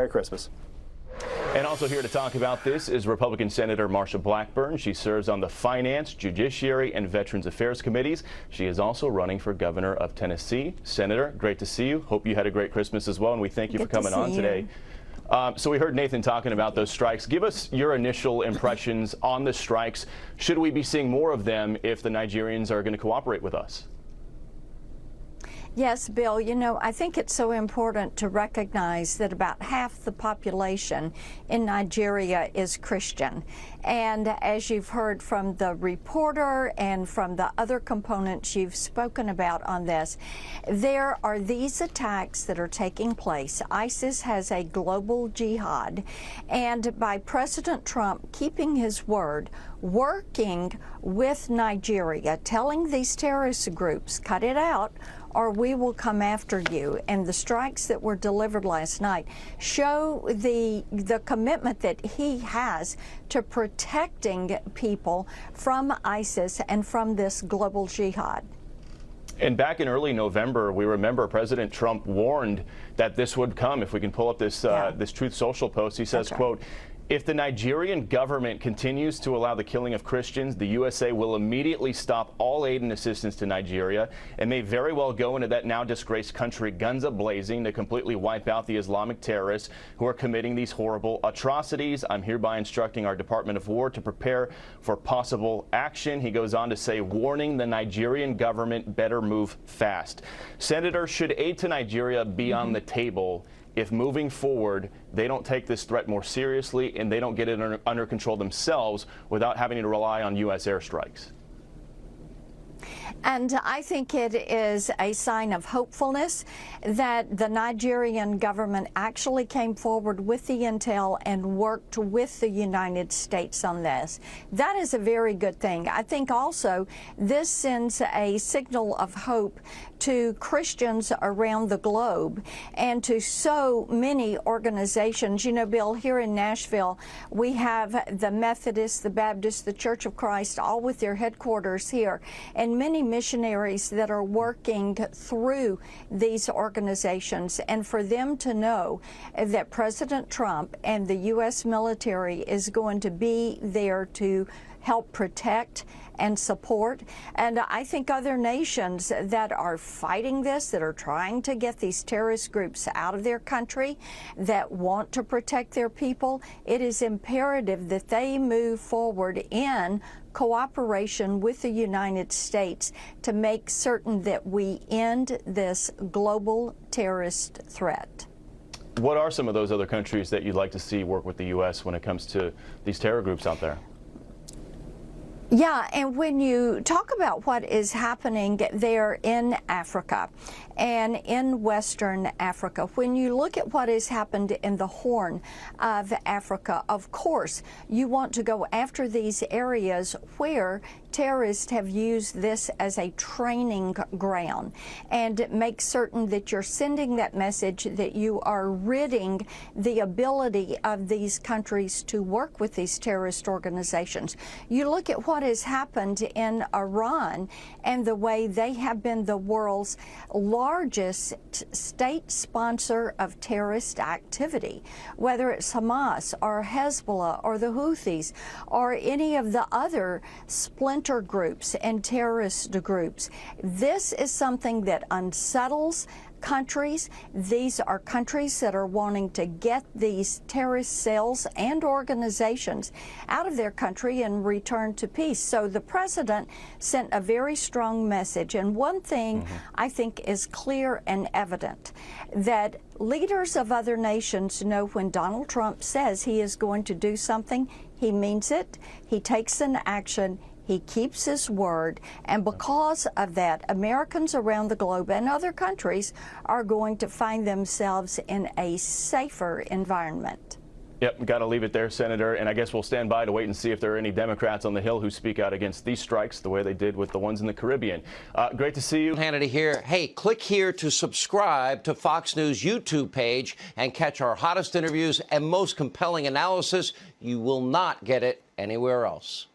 Merry Christmas. And also here to talk about this is Republican Senator Marsha Blackburn. She serves on the Finance, Judiciary, and Veterans Affairs Committees. She is also running for governor of Tennessee. Senator, great to see you. Hope you had a great Christmas as well, and we thank you for coming on today. So we heard Nathan talking about those strikes. Give us your initial impressions on the strikes. Should we be seeing more of them if the Nigerians are going to cooperate with us? Yes, Bill, you know, I think it's so important to recognize that about half the population in Nigeria is Christian. And as you've heard from the reporter and from the other components you've spoken about on this, there are these attacks that are taking place. ISIS has a global jihad, and by President Trump keeping his word, working with Nigeria, telling these terrorist groups, cut it out, or we will come after you. And the strikes that were delivered last night show the commitment that he has to protecting people from ISIS and from this global jihad. And back in early November, we remember President Trump warned that this would come. If we can pull up this this Truth Social post, he says, quote, "If the Nigerian government continues to allow the killing of Christians, the USA will immediately stop all aid and assistance to Nigeria and may very well go into that now disgraced country guns a-blazing to completely wipe out the Islamic terrorists who are committing these horrible atrocities. I'm hereby instructing our Department of War to prepare for possible action." He goes on to say, warning the Nigerian government better move fast. Senator, should aid to Nigeria be on the table if moving forward they don't take this threat more seriously and they don't get it under control themselves without having to rely on U.S. airstrikes? And I think it is a sign of hopefulness that the Nigerian government actually came forward with the intel and worked with the United States on this. That is a very good thing. I think also this sends a signal of hope to Christians around the globe and to so many organizations. You know, Bill, here in Nashville, we have the Methodists, the Baptists, the Church of Christ, all with their headquarters here, and many missionaries that are working through these organizations. And for them to know that President Trump and the U.S. military is going to be there to help protect and support. And I think other nations that are fighting this, that are trying to get these terrorist groups out of their country, that want to protect their people, it is imperative that they move forward in cooperation with the United States to make certain that we end this global terrorist threat. What are some of those other countries that you'd like to see work with the U.S. when it comes to these terror groups out there? Yeah, and when you talk about what is happening there in Africa and in Western Africa, when you look at what has happened in the Horn of Africa, of course, you want to go after these areas where terrorists have used this as a training ground and make certain that you're sending that message that you are ridding the ability of these countries to work with these terrorist organizations. You look at what has happened in Iran and the way they have been the world's largest state sponsor of terrorist activity, whether it's Hamas or Hezbollah or the Houthis or any of the other splinter groups and terrorist groups. This is something that unsettles countries. These are countries that are wanting to get these terrorist cells and organizations out of their country and return to peace. So the president sent a very strong message. And one thing I think is clear and evident, that leaders of other nations know when Donald Trump says he is going to do something, he means it, he takes an action, he keeps his word, and because of that, Americans around the globe and other countries are going to find themselves in a safer environment. Yep, got to leave it there, Senator, and I guess we'll stand by to wait and see if there are any Democrats on the Hill who speak out against these strikes the way they did with the ones in the Caribbean. Great to see you. Hannity here. Hey, click here to subscribe to Fox News YouTube page and catch our hottest interviews and most compelling analysis. You will not get it anywhere else.